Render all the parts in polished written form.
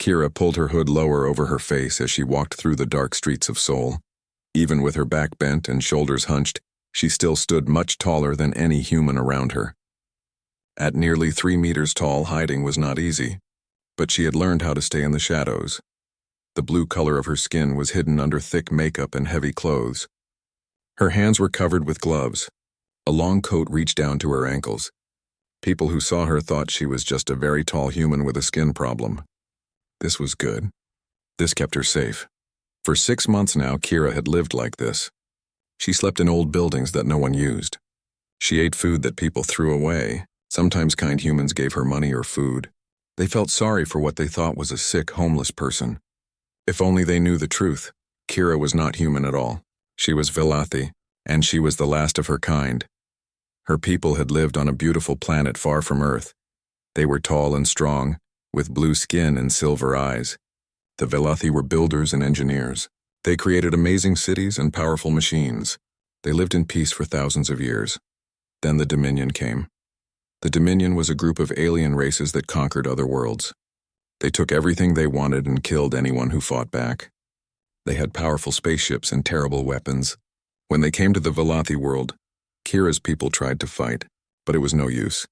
Kira pulled her hood lower over her face as she walked through the dark streets of Seoul. Even with her back bent and shoulders hunched, she still stood much taller than any human around her. At nearly 3 meters tall, hiding was not easy, but she had learned how to stay in the shadows. The blue color of her skin was hidden under thick makeup and heavy clothes. Her hands were covered with gloves. A long coat reached down to her ankles. People who saw her thought she was just a very tall human with a skin problem. This was good. This kept her safe. For 6 months now, Kira had lived like this. She slept in old buildings that no one used. She ate food that people threw away. Sometimes kind humans gave her money or food. They felt sorry for what they thought was a sick, homeless person. If only they knew the truth. Kira was not human at all. She was Vilathi, and she was the last of her kind. Her people had lived on a beautiful planet far from Earth. They were tall and strong, with blue skin and silver eyes. The Vilathi were builders and engineers. They created amazing cities and powerful machines. They lived in peace for thousands of years. Then the Dominion came. The Dominion was a group of alien races that conquered other worlds. They took everything they wanted and killed anyone who fought back. They had powerful spaceships and terrible weapons. When they came to the Vilathi world, Kira's people tried to fight, but it was no use.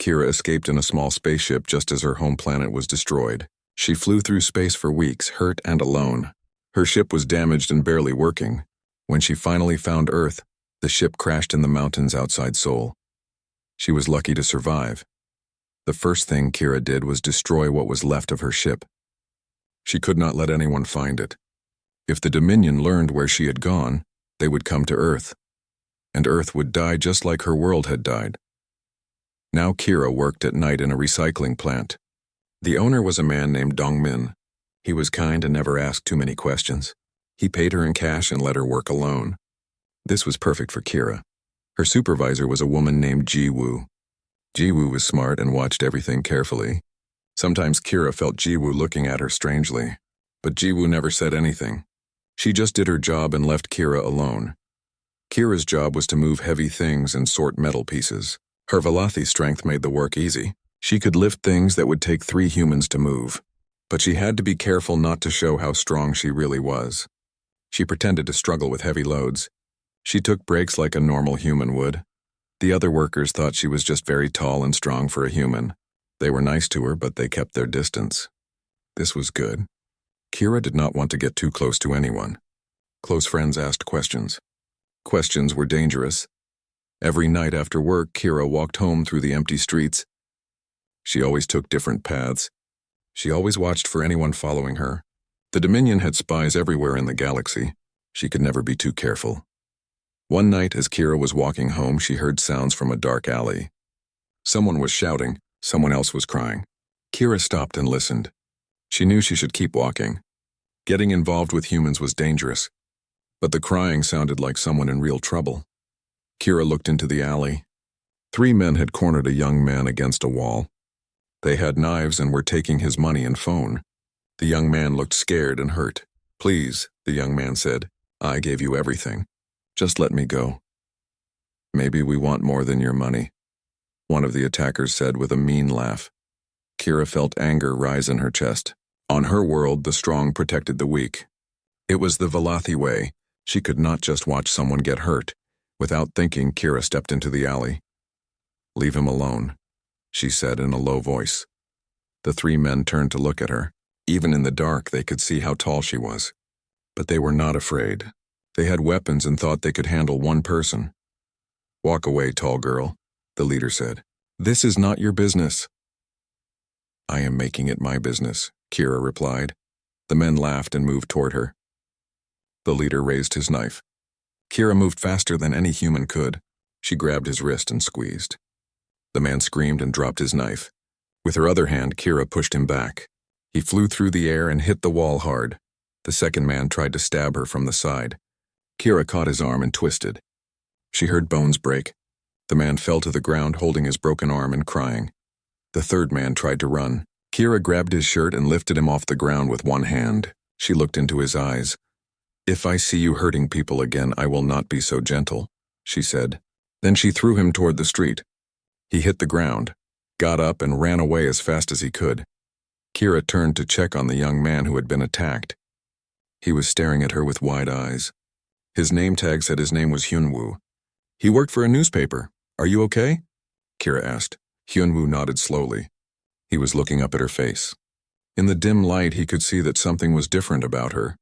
Kira escaped in a small spaceship just as her home planet was destroyed. She flew through space for weeks, hurt and alone. Her ship was damaged and barely working. When she finally found Earth, the ship crashed in the mountains outside Seoul. She was lucky to survive. The first thing Kira did was destroy what was left of her ship. She could not let anyone find it. If the Dominion learned where she had gone, they would come to Earth, and Earth would die just like her world had died. Now Kira worked at night in a recycling plant. The owner was a man named Dongmin. He was kind and never asked too many questions. He paid her in cash and let her work alone. This was perfect for Kira. Her supervisor was a woman named Ji-woo. Ji-woo was smart and watched everything carefully. Sometimes Kira felt Ji-woo looking at her strangely, but Ji-woo never said anything. She just did her job and left Kira alone. Kira's job was to move heavy things and sort metal pieces. Her Vilathi strength made the work easy. She could lift things that would take 3 humans to move, but she had to be careful not to show how strong she really was. She pretended to struggle with heavy loads. She took breaks like a normal human would. The other workers thought she was just very tall and strong for a human. They were nice to her, but they kept their distance. This was good. Kira did not want to get too close to anyone. Close friends asked questions. Questions were dangerous. Every night after work, Kira walked home through the empty streets. She always took different paths. She always watched for anyone following her. The Dominion had spies everywhere in the galaxy. She could never be too careful. One night, as Kira was walking home, she heard sounds from a dark alley. Someone was shouting, someone else was crying. Kira stopped and listened. She knew she should keep walking. Getting involved with humans was dangerous, but the crying sounded like someone in real trouble. Kira looked into the alley. 3 men had cornered a young man against a wall. They had knives and were taking his money and phone. The young man looked scared and hurt. "Please," the young man said, "I gave you everything. Just let me go." "Maybe we want more than your money," one of the attackers said with a mean laugh. Kira felt anger rise in her chest. On her world, the strong protected the weak. It was the Vilathi way. She could not just watch someone get hurt. Without thinking, Kira stepped into the alley. "Leave him alone," she said in a low voice. The 3 men turned to look at her. Even in the dark, they could see how tall she was. But they were not afraid. They had weapons and thought they could handle 1 person. "Walk away, tall girl," the leader said. "This is not your business." "I am making it my business," Kira replied. The men laughed and moved toward her. The leader raised his knife. Kira moved faster than any human could. She grabbed his wrist and squeezed. The man screamed and dropped his knife. With her other hand, Kira pushed him back. He flew through the air and hit the wall hard. The second man tried to stab her from the side. Kira caught his arm and twisted. She heard bones break. The man fell to the ground holding his broken arm and crying. The third man tried to run. Kira grabbed his shirt and lifted him off the ground with one hand. She looked into his eyes. "If I see you hurting people again, I will not be so gentle," she said. Then she threw him toward the street. He hit the ground, got up and ran away as fast as he could. Kira turned to check on the young man who had been attacked. He was staring at her with wide eyes. His name tag said his name was Hyunwoo. He worked for a newspaper. Are you okay? Kira asked. Hyunwoo nodded slowly. He was looking up at her face. In the dim light, he could see that something was different about her.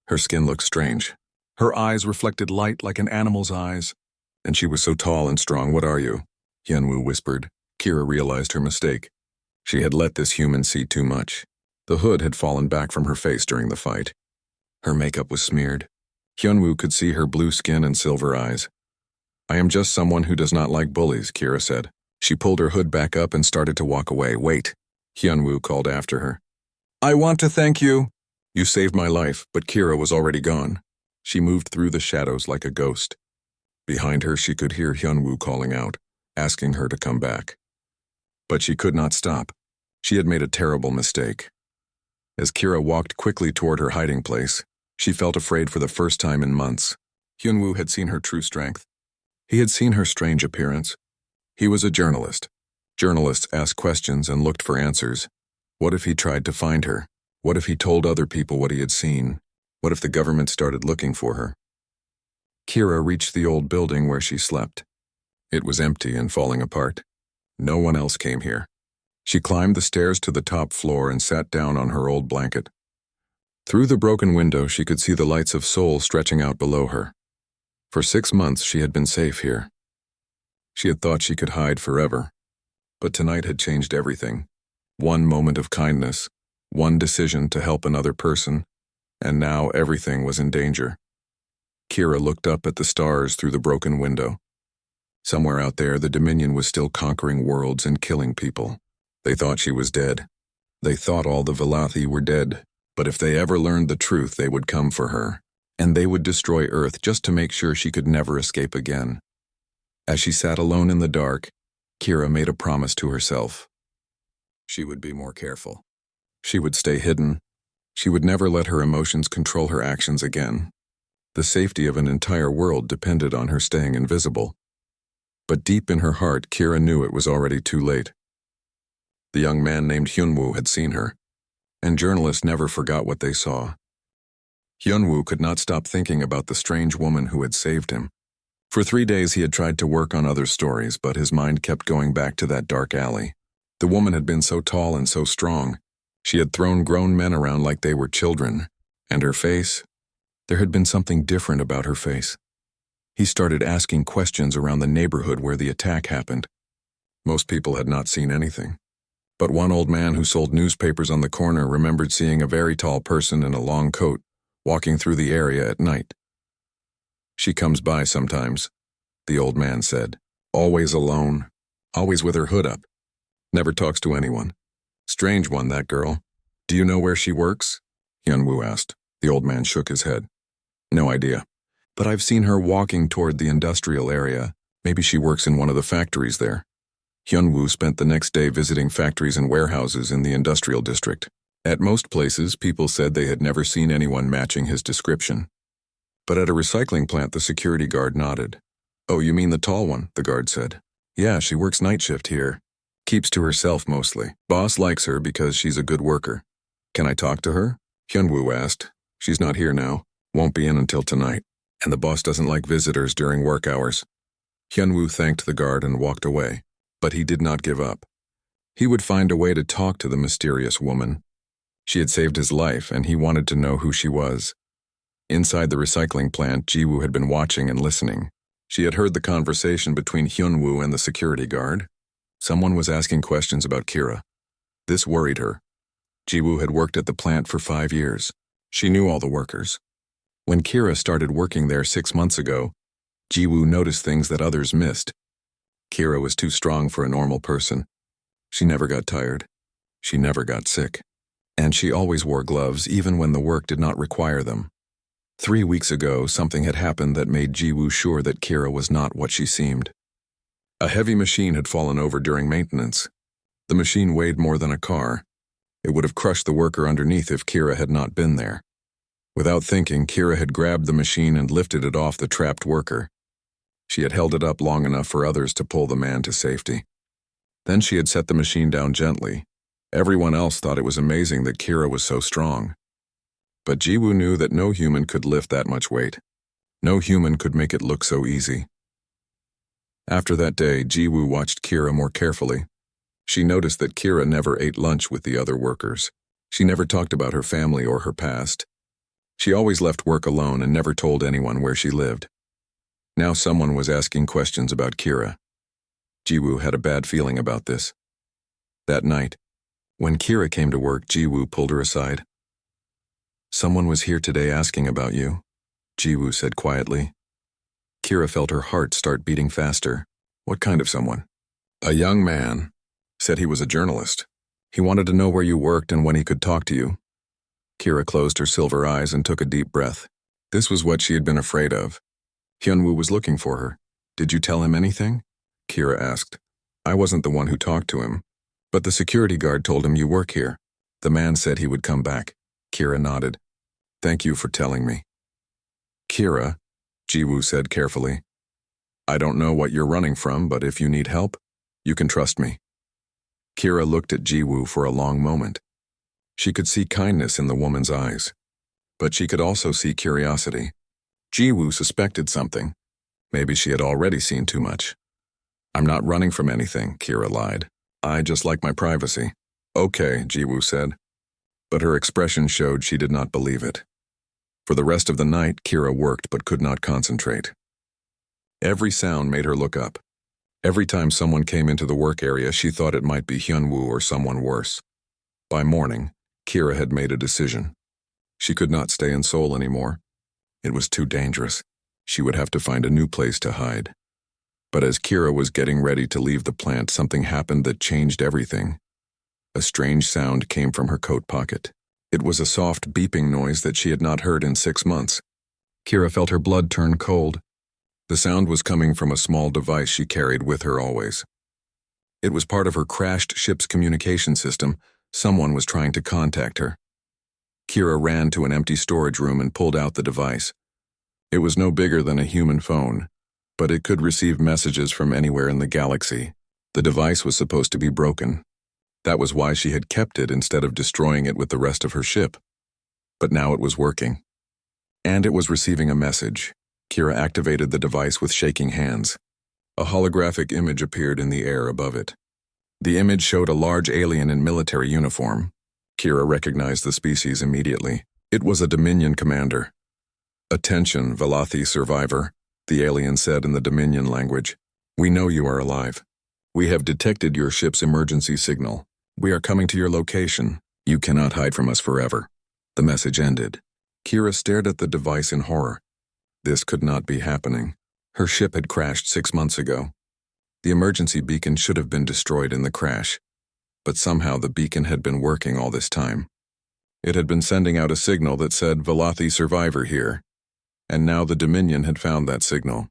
Her skin looked strange. Her eyes reflected light like an animal's eyes. And she was so tall and strong. What are you? Hyunwoo whispered. Kira realized her mistake. She had let this human see too much. The hood had fallen back from her face during the fight. Her makeup was smeared. Hyunwoo could see her blue skin and silver eyes. I am just someone who does not like bullies, Kira said. She pulled her hood back up and started to walk away. Wait, Hyunwoo called after her. I want to thank you. You saved my life, but Kira was already gone. She moved through the shadows like a ghost. Behind her, she could hear Hyunwoo calling out, asking her to come back. But she could not stop. She had made a terrible mistake. As Kira walked quickly toward her hiding place, she felt afraid for the first time in months. Hyunwoo had seen her true strength. He had seen her strange appearance. He was a journalist. Journalists asked questions and looked for answers. What if he tried to find her? What if he told other people what he had seen? What if the government started looking for her? Kira reached the old building where she slept. It was empty and falling apart. No one else came here. She climbed the stairs to the top floor and sat down on her old blanket. Through the broken window, she could see the lights of Seoul stretching out below her. For 6 months, she had been safe here. She had thought she could hide forever. But tonight had changed everything. One moment of kindness, one decision to help another person, and now everything was in danger. Kira looked up at the stars through the broken window. Somewhere out there, the Dominion was still conquering worlds and killing people. They thought she was dead. They thought all the Velothi were dead. But if they ever learned the truth, they would come for her, and they would destroy Earth just to make sure she could never escape again. As she sat alone in the dark, Kira made a promise to herself. She would be more careful. She would stay hidden. She would never let her emotions control her actions again. The safety of an entire world depended on her staying invisible. But deep in her heart, Kira knew it was already too late. The young man named Hyunwoo had seen her, and journalists never forgot what they saw. Hyunwoo could not stop thinking about the strange woman who had saved him. For 3 days he had tried to work on other stories, but his mind kept going back to that dark alley. The woman had been so tall and so strong. She had thrown grown men around like they were children. And her face? There had been something different about her face. He started asking questions around the neighborhood where the attack happened. Most people had not seen anything. But one old man who sold newspapers on the corner remembered seeing a very tall person in a long coat walking through the area at night. She comes by sometimes, the old man said. Always alone, always with her hood up. Never talks to anyone. Strange one, that girl. Do you know where she works? Hyunwoo asked. The old man shook his head. No idea. But I've seen her walking toward the industrial area. Maybe she works in one of the factories there. Hyunwoo spent the next day visiting factories and warehouses in the industrial district. At most places, people said they had never seen anyone matching his description. But at a recycling plant, the security guard nodded. Oh, you mean the tall one, the guard said. Yeah, she works night shift here. Keeps to herself mostly. Boss likes her because she's a good worker. Can I talk to her? Hyunwoo asked. She's not here now. Won't be in until tonight. And the boss doesn't like visitors during work hours. Hyunwoo thanked the guard and walked away. But he did not give up. He would find a way to talk to the mysterious woman. She had saved his life, and he wanted to know who she was. Inside the recycling plant, Jiwoo had been watching and listening. She had heard the conversation between Hyunwoo and the security guard. Someone was asking questions about Kira. This worried her. Jiwoo had worked at the plant for 5 years. She knew all the workers. When Kira started working there 6 months ago, Jiwoo noticed things that others missed. Kira was too strong for a normal person. She never got tired. She never got sick. And she always wore gloves even when the work did not require them. 3 weeks ago, something had happened that made Jiwoo sure that Kira was not what she seemed. A heavy machine had fallen over during maintenance. The machine weighed more than a car. It would have crushed the worker underneath if Kira had not been there. Without thinking, Kira had grabbed the machine and lifted it off the trapped worker. She had held it up long enough for others to pull the man to safety. Then she had set the machine down gently. Everyone else thought it was amazing that Kira was so strong. But Jiwoo knew that no human could lift that much weight. No human could make it look so easy. After that day, Jiwoo watched Kira more carefully. She noticed that Kira never ate lunch with the other workers. She never talked about her family or her past. She always left work alone and never told anyone where she lived. Now someone was asking questions about Kira. Jiwoo had a bad feeling about this. That night, when Kira came to work, Jiwoo pulled her aside. "Someone was here today asking about you," Jiwoo said quietly. Kira felt her heart start beating faster. "What kind of someone?" "A young man. Said he was a journalist. He wanted to know where you worked and when he could talk to you." Kira closed her silver eyes and took a deep breath. This was what she had been afraid of. Hyunwoo was looking for her. "Did you tell him anything?" Kira asked. "I wasn't the one who talked to him, but the security guard told him you work here. The man said he would come back." Kira nodded. "Thank you for telling me." "Kira," Jiwoo said carefully, "I don't know what you're running from, but if you need help, you can trust me." Kira looked at Jiwoo for a long moment. She could see kindness in the woman's eyes, but she could also see curiosity. Jiwoo suspected something. Maybe she had already seen too much. "I'm not running from anything," Kira lied. "I just like my privacy." "Okay," Jiwoo said, but her expression showed she did not believe it. For the rest of the night, Kira worked but could not concentrate. Every sound made her look up. Every time someone came into the work area, she thought it might be Hyunwoo or someone worse. By morning, Kira had made a decision. She could not stay in Seoul anymore. It was too dangerous. She would have to find a new place to hide. But as Kira was getting ready to leave the plant, something happened that changed everything. A strange sound came from her coat pocket. It was a soft beeping noise that she had not heard in 6 months. Kira felt her blood turn cold. The sound was coming from a small device she carried with her always. It was part of her crashed ship's communication system. Someone was trying to contact her. Kira ran to an empty storage room and pulled out the device. It was no bigger than a human phone, but it could receive messages from anywhere in the galaxy. The device was supposed to be broken. That was why she had kept it instead of destroying it with the rest of her ship. But now it was working. And it was receiving a message. Kira activated the device with shaking hands. A holographic image appeared in the air above it. The image showed a large alien in military uniform. Kira recognized the species immediately. It was a Dominion commander. "Attention, Velothi survivor," the alien said in the Dominion language. "We know you are alive. We have detected your ship's emergency signal. We are coming to your location. You cannot hide from us forever." The message ended. Kira stared at the device in horror. This could not be happening. Her ship had crashed 6 months ago. The emergency beacon should have been destroyed in the crash, but somehow the beacon had been working all this time. It had been sending out a signal that said, "Velothi survivor here," and now the Dominion had found that signal.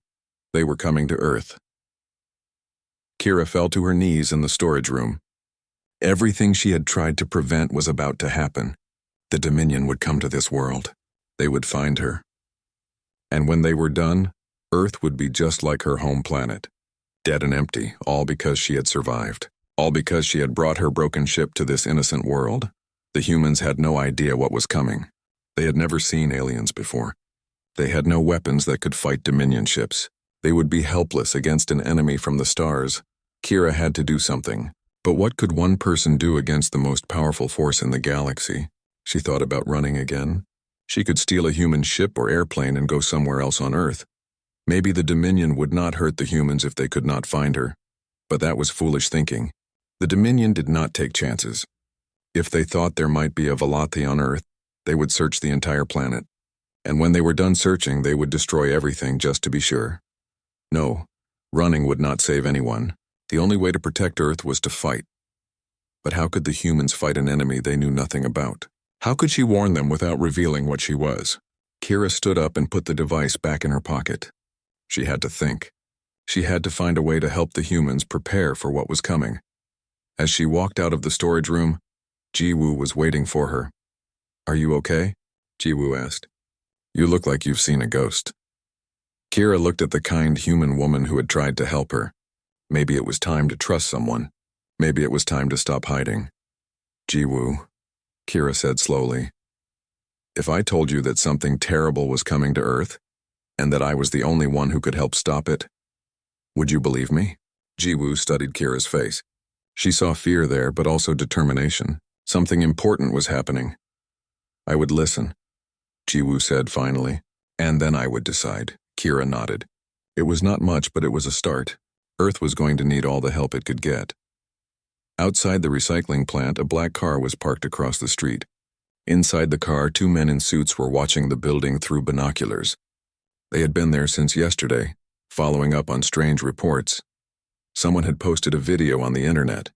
They were coming to Earth. Kira fell to her knees in the storage room. Everything she had tried to prevent was about to happen. The Dominion would come to this world. They would find her. And when they were done, Earth would be just like her home planet. Dead and empty, all because she had survived. All because she had brought her broken ship to this innocent world. The humans had no idea what was coming. They had never seen aliens before. They had no weapons that could fight Dominion ships. They would be helpless against an enemy from the stars. Kira had to do something. But what could one person do against the most powerful force in the galaxy? She thought about running again. She could steal a human ship or airplane and go somewhere else on Earth. Maybe the Dominion would not hurt the humans if they could not find her. But that was foolish thinking. The Dominion did not take chances. If they thought there might be a Velothi on Earth, they would search the entire planet. And when they were done searching, they would destroy everything just to be sure. No, running would not save anyone. The only way to protect Earth was to fight. But how could the humans fight an enemy they knew nothing about? How could she warn them without revealing what she was? Kira stood up and put the device back in her pocket. She had to think. She had to find a way to help the humans prepare for what was coming. As she walked out of the storage room, Jiwoo was waiting for her. "Are you okay?" Jiwoo asked. "You look like you've seen a ghost." Kira looked at the kind human woman who had tried to help her. Maybe it was time to trust someone. Maybe it was time to stop hiding. Jiwoo, Kira said slowly. If I told you that something terrible was coming to Earth, and that I was the only one who could help stop it, would you believe me? Jiwoo studied Kira's face. She saw fear there, but also determination. Something important was happening. I would listen, Jiwoo said finally, and then I would decide. Kira nodded. It was not much, but it was a start. Earth was going to need all the help it could get. Outside the recycling plant, a black car was parked across the street. Inside the car, 2 men in suits were watching the building through binoculars. They had been there since yesterday, following up on strange reports. Someone had posted a video on the internet.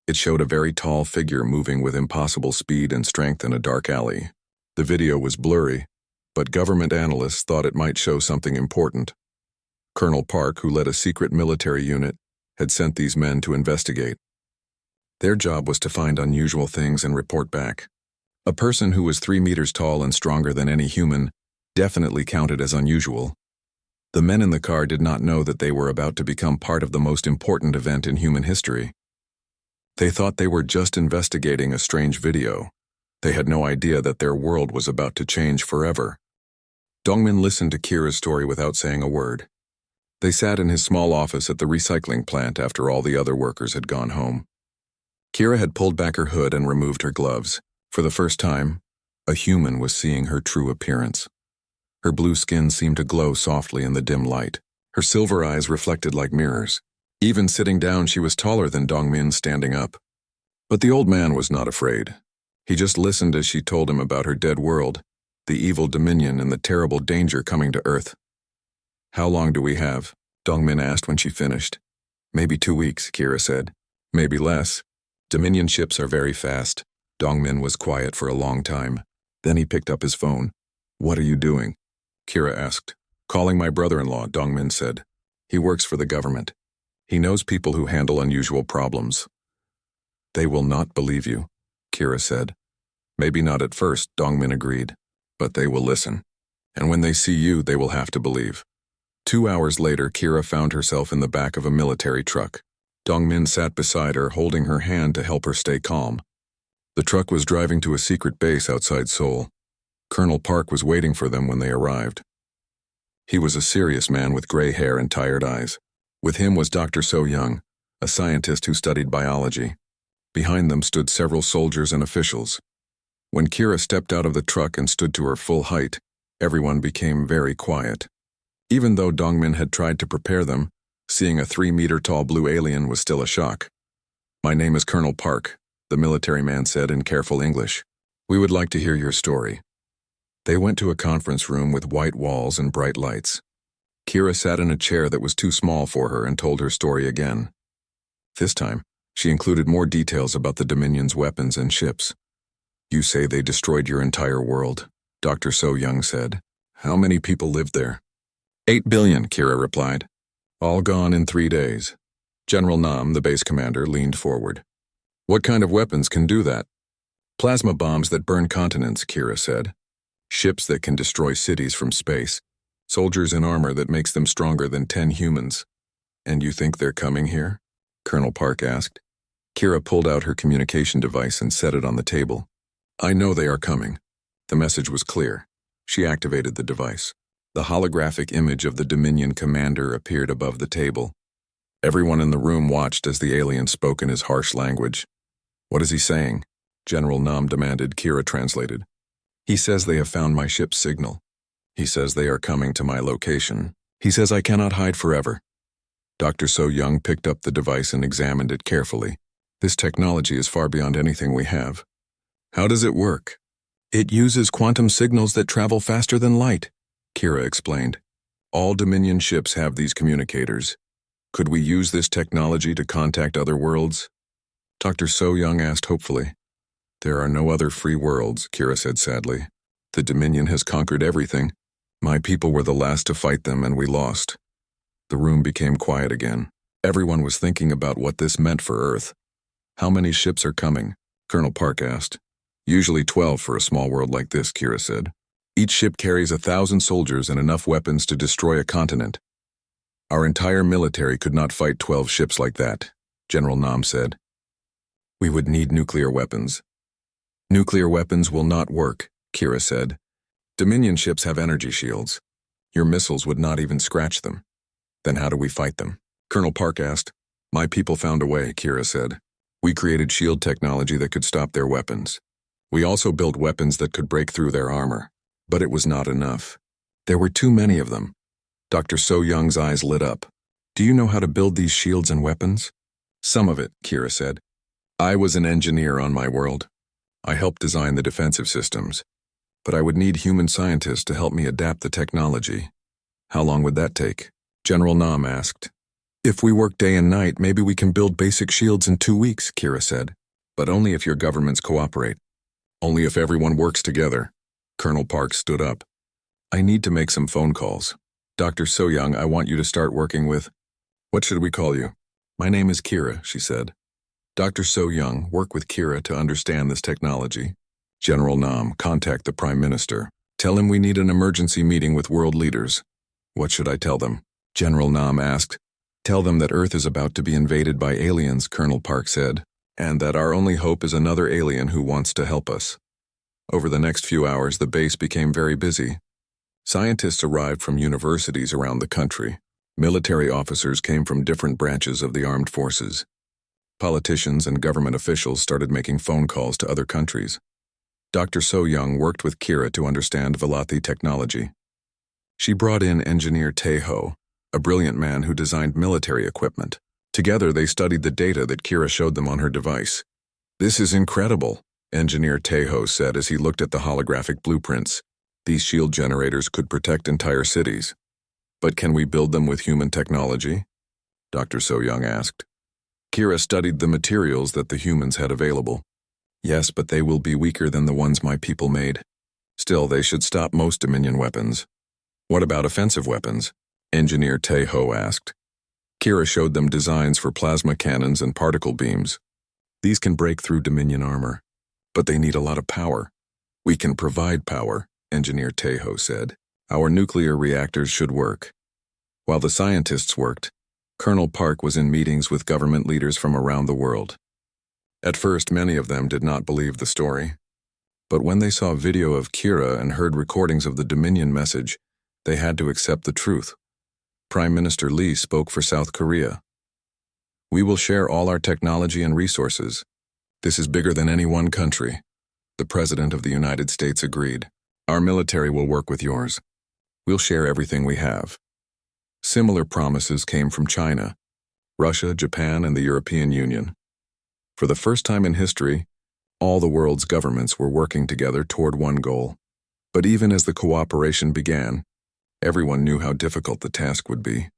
It showed a very tall figure moving with impossible speed and strength in a dark alley. The video was blurry, but government analysts thought it might show something important. Colonel Park, who led a secret military unit, had sent these men to investigate. Their job was to find unusual things and report back. A person who was 3 meters tall and stronger than any human definitely counted as unusual. The men in the car did not know that they were about to become part of the most important event in human history. They thought they were just investigating a strange video. They had no idea that their world was about to change forever. Dongmin listened to Kira's story without saying a word. They sat in his small office at the recycling plant after all the other workers had gone home. Kira had pulled back her hood and removed her gloves. For the first time, a human was seeing her true appearance. Her blue skin seemed to glow softly in the dim light. Her silver eyes reflected like mirrors. Even sitting down, she was taller than Dongmin standing up. But the old man was not afraid. He just listened as she told him about her dead world, the evil dominion and the terrible danger coming to Earth. How long do we have? Dongmin asked when she finished. Maybe 2 weeks, Kira said. Maybe less. Dominion ships are very fast. Dongmin was quiet for a long time. Then he picked up his phone. What are you doing? Kira asked. Calling my brother-in-law, Dongmin said. He works for the government. He knows people who handle unusual problems. They will not believe you, Kira said. Maybe not at first, Dongmin agreed. But they will listen. And when they see you, they will have to believe. 2 hours later, Kira found herself in the back of a military truck. Dongmin sat beside her, holding her hand to help her stay calm. The truck was driving to a secret base outside Seoul. Colonel Park was waiting for them when they arrived. He was a serious man with gray hair and tired eyes. With him was Dr. So Young, a scientist who studied biology. Behind them stood several soldiers and officials. When Kira stepped out of the truck and stood to her full height, everyone became very quiet. Even though Dongmin had tried to prepare them, seeing a 3-meter-tall blue alien was still a shock. My name is Colonel Park, the military man said in careful English. We would like to hear your story. They went to a conference room with white walls and bright lights. Kira sat in a chair that was too small for her and told her story again. This time, she included more details about the Dominion's weapons and ships. You say they destroyed your entire world, Dr. So Young said. How many people lived there? 8 billion, Kira replied. All gone in 3 days. General Nam, the base commander, leaned forward. What kind of weapons can do that? Plasma bombs that burn continents, Kira said. Ships that can destroy cities from space. Soldiers in armor that makes them stronger than 10 humans. And you think they're coming here? Colonel Park asked. Kira pulled out her communication device and set it on the table. I know they are coming. The message was clear. She activated the device. The holographic image of the Dominion commander appeared above the table. Everyone in the room watched as the alien spoke in his harsh language. What is he saying? General Nam demanded. Kira translated. He says they have found my ship's signal. He says they are coming to my location. He says I cannot hide forever. Dr. So Young picked up the device and examined it carefully. This technology is far beyond anything we have. How does it work? It uses quantum signals that travel faster than light, Kira explained. All Dominion ships have these communicators. Could we use this technology to contact other worlds? Dr. So Young asked hopefully. There are no other free worlds, Kira said sadly. The Dominion has conquered everything. My people were the last to fight them and we lost. The room became quiet again. Everyone was thinking about what this meant for Earth. How many ships are coming? Colonel Park asked. Usually 12 for a small world like this, Kira said. Each ship carries 1,000 soldiers and enough weapons to destroy a continent. Our entire military could not fight 12 ships like that, General Nam said. We would need nuclear weapons. Nuclear weapons will not work, Kira said. Dominion ships have energy shields. Your missiles would not even scratch them. Then how do we fight them? Colonel Park asked. My people found a way, Kira said. We created shield technology that could stop their weapons. We also built weapons that could break through their armor. But it was not enough. There were too many of them. Dr. So Young's eyes lit up. Do you know how to build these shields and weapons? Some of it, Kira said. I was an engineer on my world. I helped design the defensive systems. But I would need human scientists to help me adapt the technology. How long would that take? General Nam asked. If we work day and night, maybe we can build basic shields in 2 weeks, Kira said. But only if your governments cooperate. Only if everyone works together. Colonel Park stood up. I need to make some phone calls. Dr. So Young, I want you to start working with... What should we call you? My name is Kira, she said. Dr. So Young, work with Kira to understand this technology. General Nam, contact the Prime Minister. Tell him we need an emergency meeting with world leaders. What should I tell them? General Nam asked. Tell them that Earth is about to be invaded by aliens, Colonel Park said, and that our only hope is another alien who wants to help us. Over the next few hours, the base became very busy. Scientists arrived from universities around the country. Military officers came from different branches of the armed forces. Politicians and government officials started making phone calls to other countries. Dr. So Young worked with Kira to understand Velothi technology. She brought in engineer Taeho, a brilliant man who designed military equipment. Together, they studied the data that Kira showed them on her device. This is incredible, Engineer Taeho said as he looked at the holographic blueprints. These shield generators could protect entire cities. But can we build them with human technology? Dr. So Young asked. Kira studied the materials that the humans had available. Yes, but they will be weaker than the ones my people made. Still, they should stop most Dominion weapons. What about offensive weapons? Engineer Taeho asked. Kira showed them designs for plasma cannons and particle beams. These can break through Dominion armor. But they need a lot of power. We can provide power, Engineer Taeho said. Our nuclear reactors should work. While the scientists worked, Colonel Park was in meetings with government leaders from around the world. At first, many of them did not believe the story. But when they saw video of Kira and heard recordings of the Dominion message, they had to accept the truth. Prime Minister Lee spoke for South Korea. We will share all our technology and resources. This is bigger than any one country. The President of the United States agreed. Our military will work with yours. We'll share everything we have. Similar promises came from China, Russia, Japan, and the European Union. For the first time in history, all the world's governments were working together toward one goal. But even as the cooperation began, everyone knew how difficult the task would be.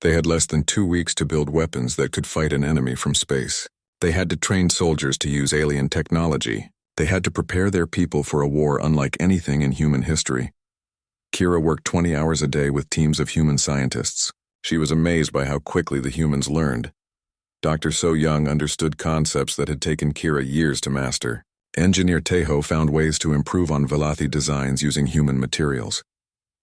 They had less than 2 weeks to build weapons that could fight an enemy from space. They had to train soldiers to use alien technology. They had to prepare their people for a war unlike anything in human history. Kira worked 20 hours a day with teams of human scientists. She was amazed by how quickly the humans learned. Dr. So Young understood concepts that had taken Kira years to master. Engineer Taeho found ways to improve on Velothi designs using human materials.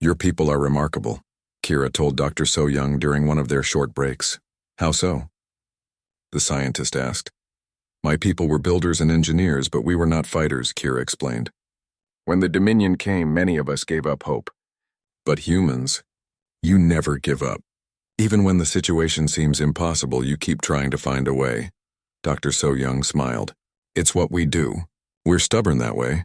Your people are remarkable, Kira told Dr. So Young during one of their short breaks. How so? The scientist asked. My people were builders and engineers, but we were not fighters, Kira explained. When the Dominion came, many of us gave up hope. But humans, you never give up. Even when the situation seems impossible, you keep trying to find a way. Dr. So Young smiled. It's what we do. We're stubborn that way.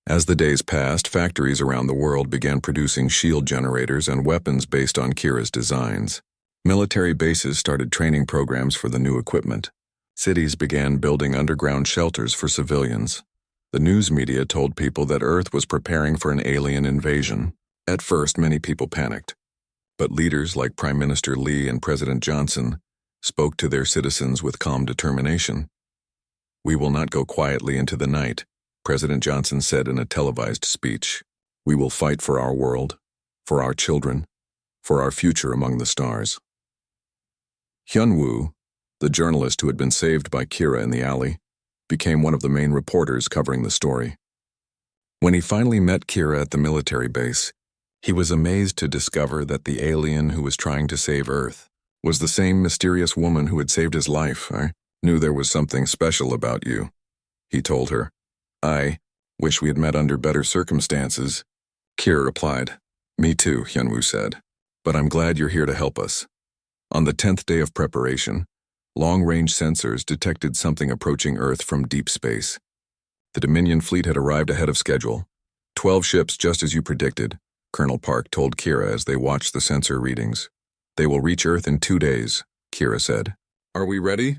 As the days passed, factories around the world began producing shield generators and weapons based on Kira's designs. Military bases started training programs for the new equipment. Cities began building underground shelters for civilians. The news media told people that Earth was preparing for an alien invasion. At first, many people panicked. But leaders like Prime Minister Lee and President Johnson spoke to their citizens with calm determination. We will not go quietly into the night, President Johnson said in a televised speech. We will fight for our world, for our children, for our future among the stars. Hyun-woo, the journalist who had been saved by Kira in the alley, became one of the main reporters covering the story. When he finally met Kira at the military base, he was amazed to discover that the alien who was trying to save Earth was the same mysterious woman who had saved his life. Knew there was something special about you, he told her. I wish we had met under better circumstances, Kira replied. Me too, Hyunwoo said. But I'm glad you're here to help us. On the 10th day of preparation, long-range sensors detected something approaching Earth from deep space. The Dominion fleet had arrived ahead of schedule. 12 ships just as you predicted, Colonel Park told Kira as they watched the sensor readings. They will reach Earth in 2 days, Kira said. Are we ready?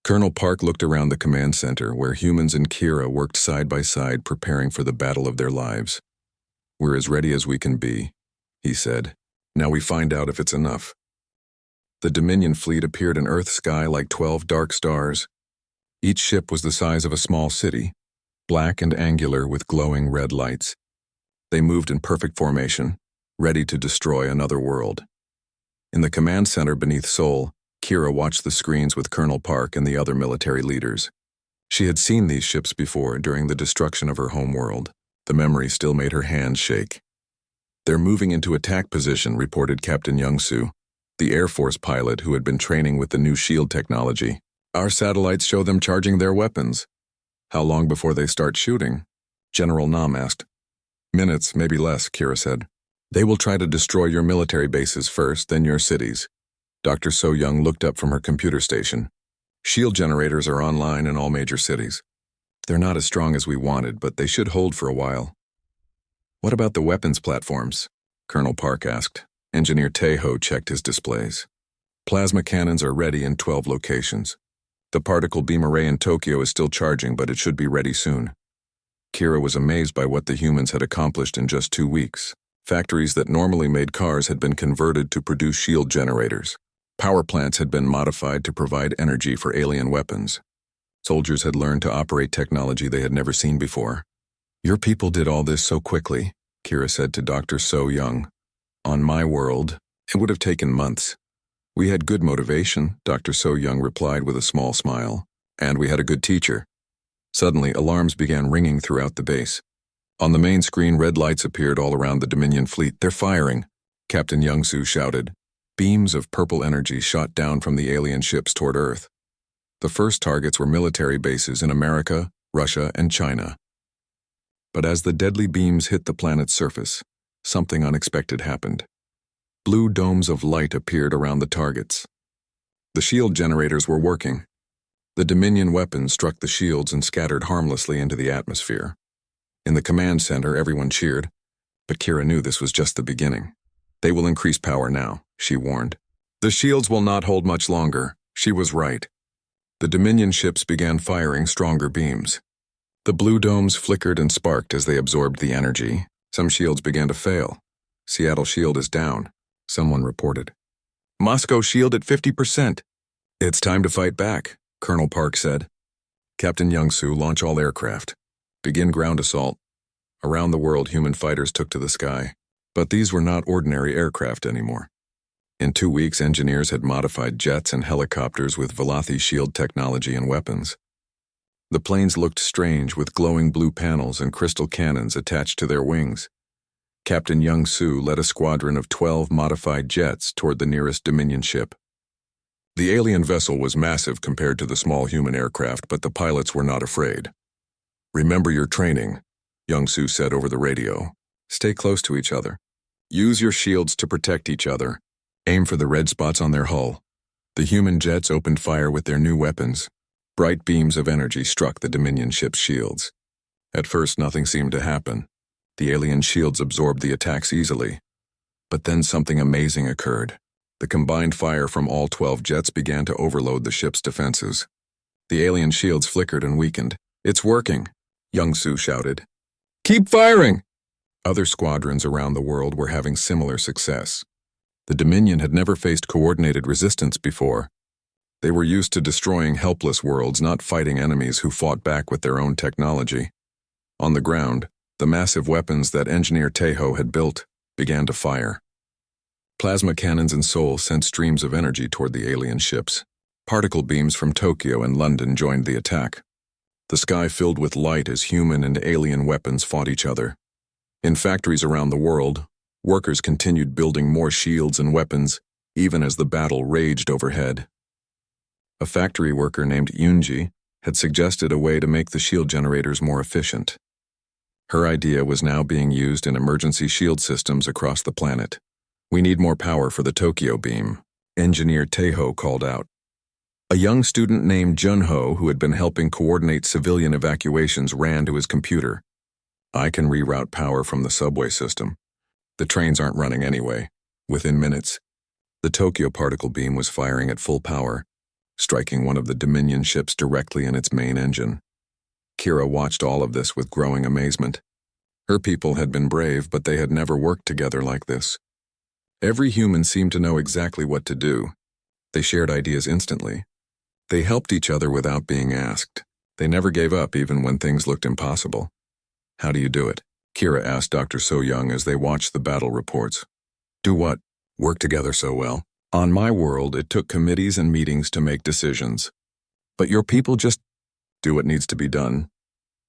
Colonel Park looked around the command center where humans and Kira worked side by side preparing for the battle of their lives. We're as ready as we can be, he said. Now we find out if it's enough. The Dominion fleet appeared in Earth's sky like 12 dark stars. Each ship was the size of a small city, black and angular with glowing red lights. They moved in perfect formation, ready to destroy another world. In the command center beneath Seoul, Kira watched the screens with Colonel Park and the other military leaders. She had seen these ships before during the destruction of her homeworld. The memory still made her hands shake. They're moving into attack position, reported Captain Young-soo, the Air Force pilot who had been training with the new shield technology. Our satellites show them charging their weapons. How long before they start shooting? General Nam asked. Minutes, maybe less, Kira said. They will try to destroy your military bases first, then your cities. Dr. So-young looked up from her computer station. Shield generators are online in all major cities. They're not as strong as we wanted, but they should hold for a while. What about the weapons platforms? Colonel Park asked. Engineer Taeho checked his displays. Plasma cannons are ready in 12 locations. The particle beam array in Tokyo is still charging, but it should be ready soon. Kira was amazed by what the humans had accomplished in just 2 weeks. Factories that normally made cars had been converted to produce shield generators. Power plants had been modified to provide energy for alien weapons. Soldiers had learned to operate technology they had never seen before. Your people did all this so quickly, Kira said to Dr. So-young. On my world, it would have taken months. We had good motivation, Dr. So-young replied with a small smile. And we had a good teacher. Suddenly, alarms began ringing throughout the base. On the main screen, red lights appeared all around the Dominion fleet. They're firing, Captain Young-soo shouted. Beams of purple energy shot down from the alien ships toward Earth. The first targets were military bases in America, Russia, and China. But as the deadly beams hit the planet's surface, something unexpected happened. Blue domes of light appeared around the targets. The shield generators were working. The Dominion weapons struck the shields and scattered harmlessly into the atmosphere. In the command center, everyone cheered, but Kira knew this was just the beginning. They will increase power now, she warned. The shields will not hold much longer. She was right. The Dominion ships began firing stronger beams. The blue domes flickered and sparked as they absorbed the energy. Some shields began to fail. Seattle shield is down, someone reported. Moscow shield at 50%. It's time to fight back, Colonel Park said. Captain Young-soo, launch all aircraft. Begin ground assault. Around the world, human fighters took to the sky. But these were not ordinary aircraft anymore. In 2 weeks, engineers had modified jets and helicopters with Velothi shield technology and weapons. The planes looked strange with glowing blue panels and crystal cannons attached to their wings. Captain Young-soo led a squadron of 12 modified jets toward the nearest Dominion ship. The alien vessel was massive compared to the small human aircraft, but the pilots were not afraid. Remember your training, Young-soo said over the radio. Stay close to each other. Use your shields to protect each other. Aim for the red spots on their hull. The human jets opened fire with their new weapons. Bright beams of energy struck the Dominion ship's shields. At first, nothing seemed to happen. The alien shields absorbed the attacks easily. But then something amazing occurred. The combined fire from all 12 jets began to overload the ship's defenses. The alien shields flickered and weakened. It's working, Young-soo shouted. Keep firing! Other squadrons around the world were having similar success. The Dominion had never faced coordinated resistance before. They were used to destroying helpless worlds, not fighting enemies who fought back with their own technology. On the ground, the massive weapons that Engineer Taeho had built began to fire. Plasma cannons in Seoul sent streams of energy toward the alien ships. Particle beams from Tokyo and London joined the attack. The sky filled with light as human and alien weapons fought each other. In factories around the world, workers continued building more shields and weapons, even as the battle raged overhead. A factory worker named Yunji had suggested a way to make the shield generators more efficient. Her idea was now being used in emergency shield systems across the planet. "We need more power for the Tokyo beam," Engineer Teiho called out. A young student named Junho, who had been helping coordinate civilian evacuations, ran to his computer. "I can reroute power from the subway system. The trains aren't running anyway." Within minutes, the Tokyo particle beam was firing at full power, striking one of the Dominion ships directly in its main engine. Kira watched all of this with growing amazement. Her people had been brave, but they had never worked together like this. Every human seemed to know exactly what to do. They shared ideas instantly. They helped each other without being asked. They never gave up even when things looked impossible. "How do you do it?" Kira asked Dr. So Young as they watched the battle reports. "Do what?" "Work together so well. On my world, it took committees and meetings to make decisions. But your people just do what needs to be done."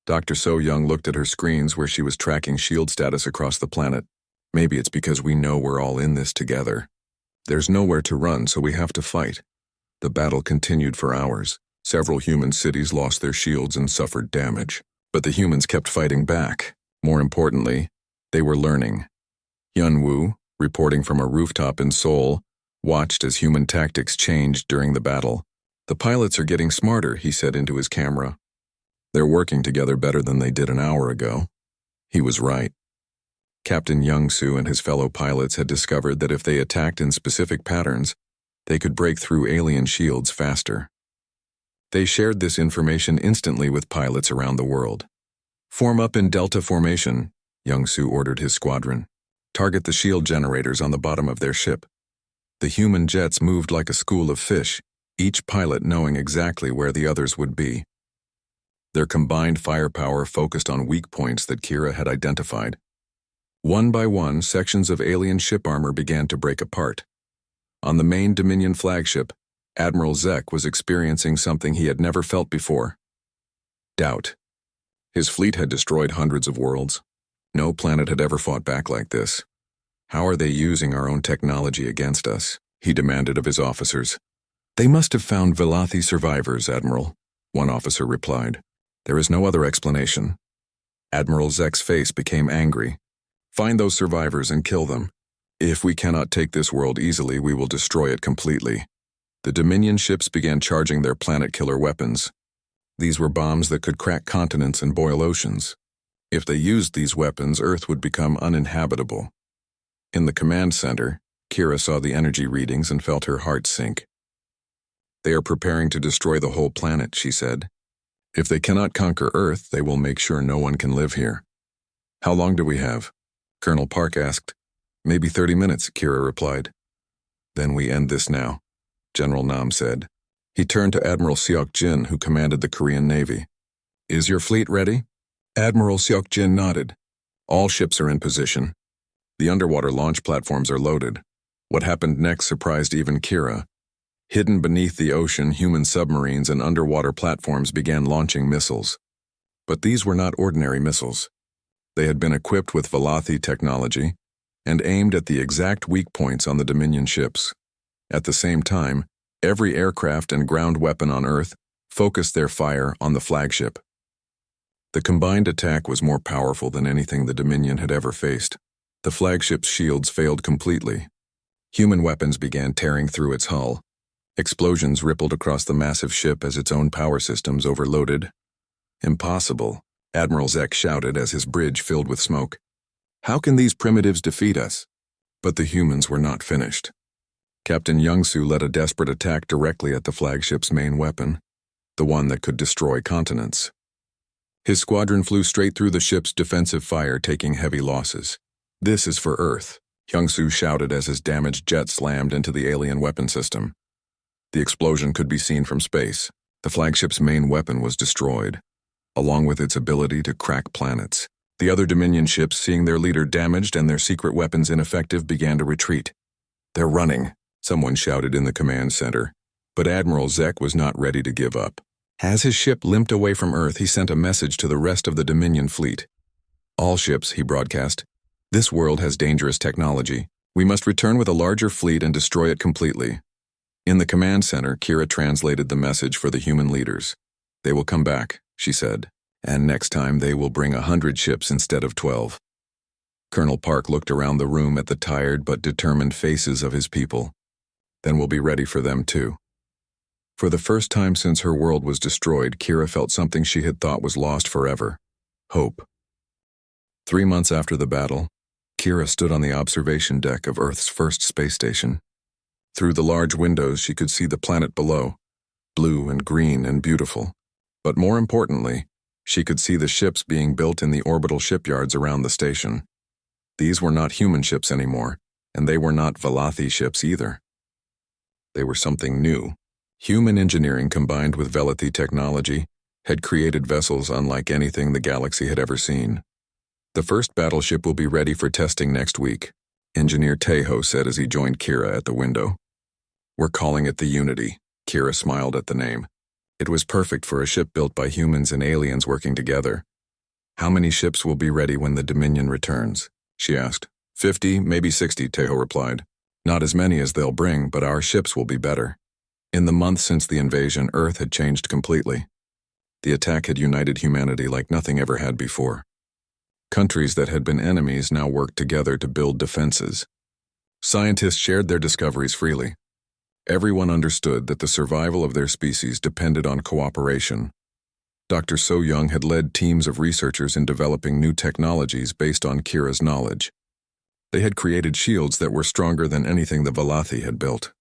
Dr. So Young looked at her screens where she was tracking shield status across the planet. "Maybe it's because we know we're all in this together. There's nowhere to run, so we have to fight." The battle continued for hours. Several human cities lost their shields and suffered damage. But the humans kept fighting back. More importantly, they were learning. Yunwoo, reporting from a rooftop in Seoul, watched as human tactics changed during the battle. "The pilots are getting smarter," he said into his camera. "They're working together better than they did an hour ago." He was right. Captain Young-soo and his fellow pilots had discovered that if they attacked in specific patterns, they could break through alien shields faster. They shared this information instantly with pilots around the world. "Form up in Delta formation," Young-soo ordered his squadron. "Target the shield generators on the bottom of their ship." The human jets moved like a school of fish, each pilot knowing exactly where the others would be. Their combined firepower focused on weak points that Kira had identified. One by one, sections of alien ship armor began to break apart. On the main Dominion flagship, Admiral Zek was experiencing something he had never felt before: doubt. His fleet had destroyed hundreds of worlds. No planet had ever fought back like this. "How are they using our own technology against us?" he demanded of his officers. "They must have found Velothi survivors, Admiral," one officer replied. "There is no other explanation." Admiral Zek's face became angry. "Find those survivors and kill them. If we cannot take this world easily, we will destroy it completely." The Dominion ships began charging their planet-killer weapons. These were bombs that could crack continents and boil oceans. If they used these weapons, Earth would become uninhabitable. In the command center, Kira saw the energy readings and felt her heart sink. "They are preparing to destroy the whole planet," she said. "If they cannot conquer Earth, they will make sure no one can live here." "How long do we have?" Colonel Park asked. "Maybe 30 minutes, Kira replied. "Then we end this now," General Nam said. He turned to Admiral Seok-jin, who commanded the Korean Navy. "Is your fleet ready?" Admiral Seok-jin nodded. "All ships are in position. The underwater launch platforms are loaded." What happened next surprised even Kira. Hidden beneath the ocean, human submarines and underwater platforms began launching missiles. But these were not ordinary missiles. They had been equipped with Velothi technology and aimed at the exact weak points on the Dominion ships. At the same time, every aircraft and ground weapon on Earth focused their fire on the flagship. The combined attack was more powerful than anything the Dominion had ever faced. The flagship's shields failed completely. Human weapons began tearing through its hull. Explosions rippled across the massive ship as its own power systems overloaded. "Impossible," Admiral Zek shouted as his bridge filled with smoke. "How can these primitives defeat us?" But the humans were not finished. Captain Young-soo led a desperate attack directly at the flagship's main weapon, the one that could destroy continents. His squadron flew straight through the ship's defensive fire, taking heavy losses. "This is for Earth," Young-soo shouted as his damaged jet slammed into the alien weapon system. The explosion could be seen from space. The flagship's main weapon was destroyed, along with its ability to crack planets. The other Dominion ships, seeing their leader damaged and their secret weapons ineffective, began to retreat. "They're running," someone shouted in the command center. But Admiral Zek was not ready to give up. As his ship limped away from Earth, he sent a message to the rest of the Dominion fleet. "All ships," he broadcast. "This world has dangerous technology. We must return with a larger fleet and destroy it completely." In the command center, Kira translated the message for the human leaders. "They will come back," she said, "and next time they will bring 100 ships instead of 12. Colonel Park looked around the room at the tired but determined faces of his people. "Then we'll be ready for them too." For the first time since her world was destroyed, Kira felt something she had thought was lost forever: hope. 3 months after the battle, Kira stood on the observation deck of Earth's first space station. Through the large windows she could see the planet below, blue and green and beautiful. But more importantly, she could see the ships being built in the orbital shipyards around the station. These were not human ships anymore, and they were not Velothi ships either. They were something new. Human engineering combined with Velothi technology had created vessels unlike anything the galaxy had ever seen. "The first battleship will be ready for testing next week," Engineer Tejo said as he joined Kira at the window. "We're calling it the Unity." Kira smiled at the name. It was perfect for a ship built by humans and aliens working together. "How many ships will be ready when the Dominion returns?" she asked. 50, maybe 60, Tejo replied. "Not as many as they'll bring, but our ships will be better." In the month since the invasion, Earth had changed completely. The attack had united humanity like nothing ever had before. Countries that had been enemies now worked together to build defenses. Scientists shared their discoveries freely. Everyone understood that the survival of their species depended on cooperation. Dr. So Young had led teams of researchers in developing new technologies based on Kira's knowledge. They had created shields that were stronger than anything the Velothi had built.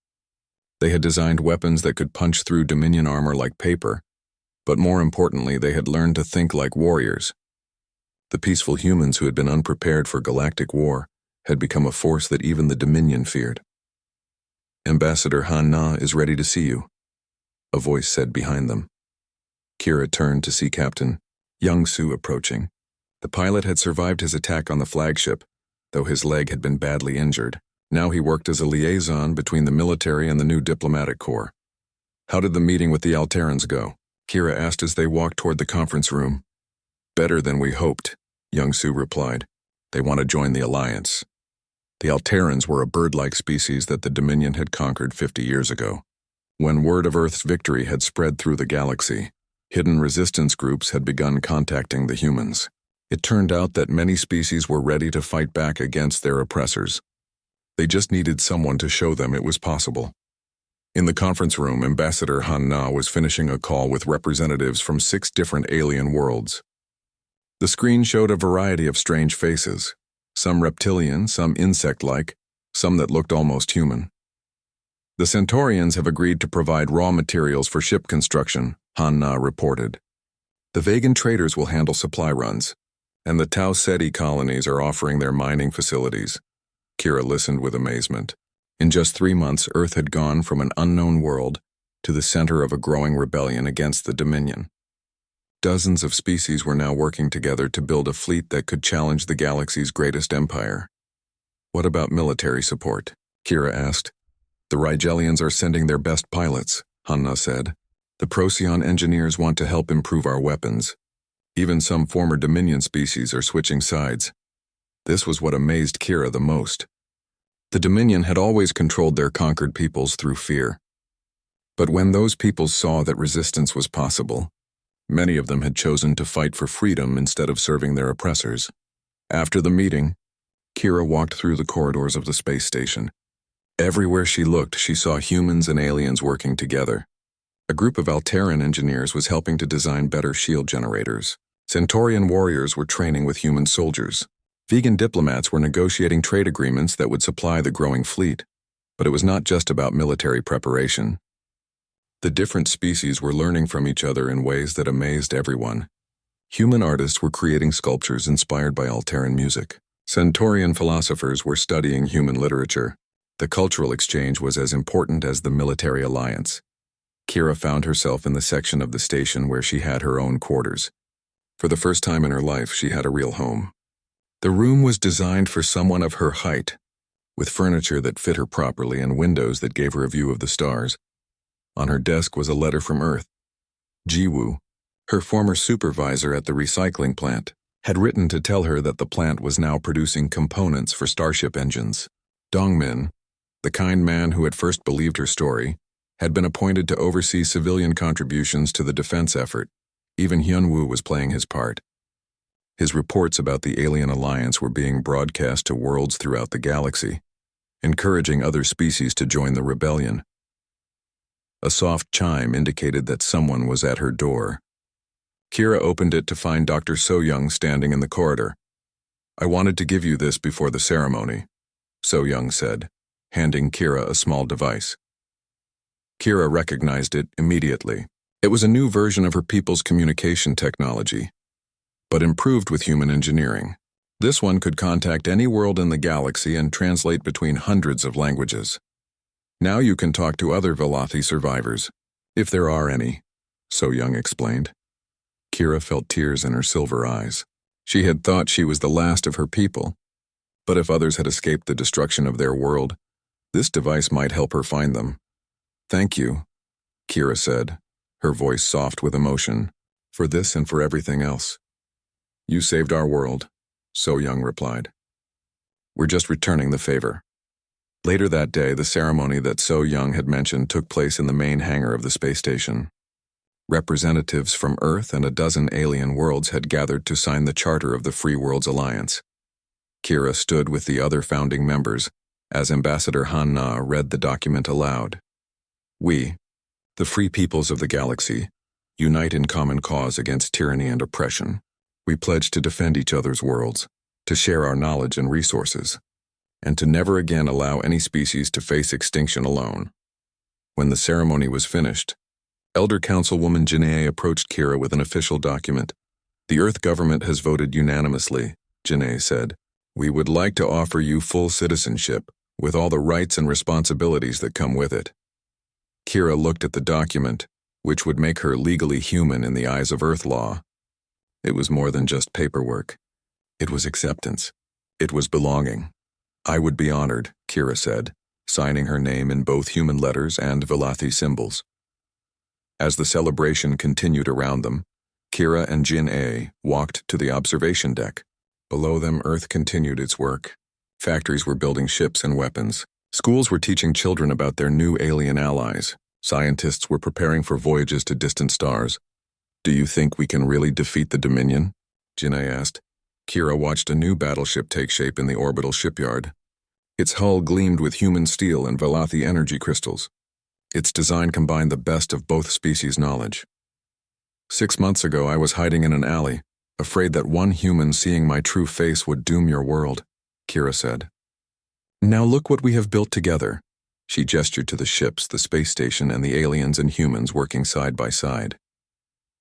They had designed weapons that could punch through Dominion armor like paper, but more importantly, they had learned to think like warriors. The peaceful humans who had been unprepared for galactic war had become a force that even the Dominion feared. "Ambassador Han Na is ready to see you," a voice said behind them. Kira turned to see Captain Young Su approaching. The pilot had survived his attack on the flagship, though his leg had been badly injured. Now he worked as a liaison between the military and the new diplomatic corps. "How did the meeting with the Alterans go?" Kira asked as they walked toward the conference room. "Better than we hoped," Young Su replied. "They want to join the alliance." The Alterans were a bird-like species that the Dominion had conquered 50 years ago. When word of Earth's victory had spread through the galaxy, hidden resistance groups had begun contacting the humans. It turned out that many species were ready to fight back against their oppressors. They just needed someone to show them it was possible. In the conference room, Ambassador Han Na was finishing a call with representatives from 6 different alien worlds. The screen showed a variety of strange faces, some reptilian, some insect-like, some that looked almost human. "The Centaurians have agreed to provide raw materials for ship construction," Han Na reported. "The Vegan traders will handle supply runs, and the Tau Ceti colonies are offering their mining facilities." Kira listened with amazement. In just 3 months, Earth had gone from an unknown world to the center of a growing rebellion against the Dominion. Dozens of species were now working together to build a fleet that could challenge the galaxy's greatest empire. "What about military support?" Kira asked. "The Rigelians are sending their best pilots," Hanna said. "The Procyon engineers want to help improve our weapons. Even some former Dominion species are switching sides." This was what amazed Kira the most. The Dominion had always controlled their conquered peoples through fear. But when those peoples saw that resistance was possible, many of them had chosen to fight for freedom instead of serving their oppressors. After the meeting, Kira walked through the corridors of the space station. Everywhere she looked, she saw humans and aliens working together. A group of Alteran engineers was helping to design better shield generators. Centaurian warriors were training with human soldiers. Vegan diplomats were negotiating trade agreements that would supply the growing fleet. But it was not just about military preparation. The different species were learning from each other in ways that amazed everyone. Human artists were creating sculptures inspired by Alteran music. Centaurian philosophers were studying human literature. The cultural exchange was as important as the military alliance. Kira found herself in the section of the station where she had her own quarters. For the first time in her life, she had a real home. The room was designed for someone of her height, with furniture that fit her properly and windows that gave her a view of the stars. On her desk was a letter from Earth. Jiwoo, her former supervisor at the recycling plant, had written to tell her that the plant was now producing components for starship engines. Dongmin, the kind man who had first believed her story, had been appointed to oversee civilian contributions to the defense effort. Even Hyun-woo was playing his part. His reports about the alien alliance were being broadcast to worlds throughout the galaxy, encouraging other species to join the rebellion. A soft chime indicated that someone was at her door. Kira opened it to find Dr. So-young standing in the corridor. "I wanted to give you this before the ceremony," So-young said, handing Kira a small device. Kira recognized it immediately. It was a new version of her people's communication technology, but improved with human engineering. This one could contact any world in the galaxy and translate between hundreds of languages. "Now you can talk to other Velothi survivors, if there are any," So-young explained. Kira felt tears in her silver eyes. She had thought she was the last of her people, but if others had escaped the destruction of their world, this device might help her find them. "Thank you," Kira said, her voice soft with emotion, "for this and for everything else." "You saved our world," So-young replied. "We're just returning the favor." Later that day, the ceremony that So-young had mentioned took place in the main hangar of the space station. Representatives from Earth and a dozen alien worlds had gathered to sign the charter of the Free Worlds Alliance. Kira stood with the other founding members as Ambassador Han-na read the document aloud. "We, the free peoples of the galaxy, unite in common cause against tyranny and oppression. We pledge to defend each other's worlds, to share our knowledge and resources, and to never again allow any species to face extinction alone." When the ceremony was finished, Elder Councilwoman Janae approached Kira with an official document. "The Earth government has voted unanimously," Janae said. "We would like to offer you full citizenship, with all the rights and responsibilities that come with it." Kira looked at the document, which would make her legally human in the eyes of Earth law. It was more than just paperwork. It was acceptance. It was belonging. "I would be honored," Kira said, signing her name in both human letters and Velothi symbols. As the celebration continued around them, Kira and Jin-A walked to the observation deck. Below them, Earth continued its work. Factories were building ships and weapons. Schools were teaching children about their new alien allies. Scientists were preparing for voyages to distant stars. "Do you think we can really defeat the Dominion?" Jin-A asked. Kira watched a new battleship take shape in the orbital shipyard. Its hull gleamed with human steel and Velothi energy crystals. Its design combined the best of both species' knowledge. "6 months ago, I was hiding in an alley, afraid that one human seeing my true face would doom your world," Kira said. "Now look what we have built together." She gestured to the ships, the space station, and the aliens and humans working side by side.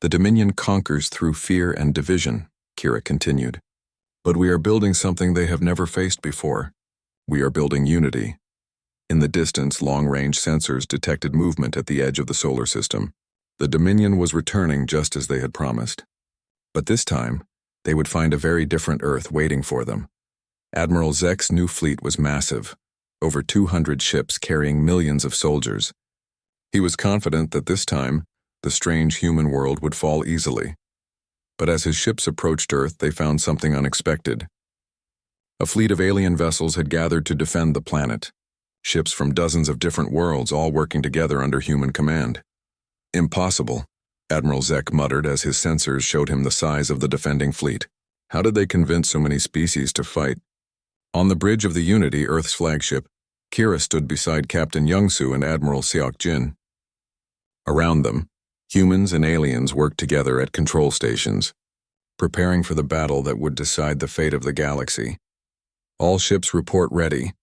"The Dominion conquers through fear and division," Kira continued. "But we are building something they have never faced before. We are building unity." In the distance, long-range sensors detected movement at the edge of the solar system. The Dominion was returning just as they had promised. But this time, they would find a very different Earth waiting for them. Admiral Zek's new fleet was massive, over 200 ships carrying millions of soldiers. He was confident that this time, the strange human world would fall easily. But as his ships approached Earth, they found something unexpected. A fleet of alien vessels had gathered to defend the planet. Ships from dozens of different worlds all working together under human command. "Impossible," Admiral Zek muttered as his sensors showed him the size of the defending fleet. How did they convince so many species to fight? On the bridge of the Unity, Earth's flagship, Kira stood beside Captain Young-soo and Admiral Seok-jin. Around them, humans and aliens worked together at control stations, preparing for the battle that would decide the fate of the galaxy. "All ships report ready,"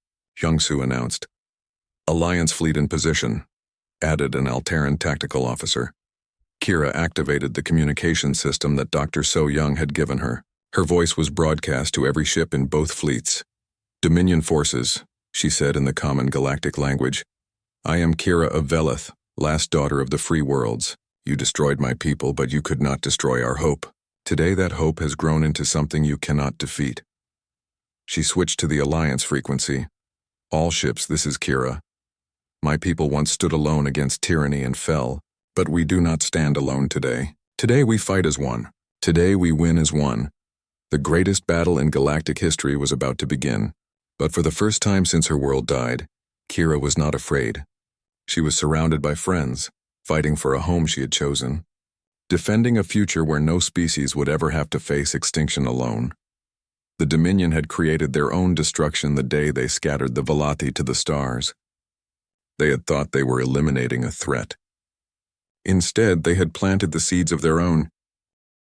Young-soo announced. "Alliance fleet in position," added an Alteran tactical officer. Kira activated the communication system that Dr. So-young had given her. Her voice was broadcast to every ship in both fleets. "Dominion forces," she said in the common galactic language. "I am Kira of Velith, last daughter of the free worlds. You destroyed my people, but you could not destroy our hope. Today that hope has grown into something you cannot defeat." She switched to the Alliance frequency. "All ships, this is Kira. My people once stood alone against tyranny and fell, but we do not stand alone today. Today we fight as one. Today we win as one. The greatest battle in galactic history was about to begin. But for the first time since her world died, Kira was not afraid. She was surrounded by friends, fighting for a home she had chosen, defending a future where no species would ever have to face extinction alone. The Dominion had created their own destruction the day they scattered the Velati to the stars. They had thought they were eliminating a threat. Instead, they had planted the seeds of their own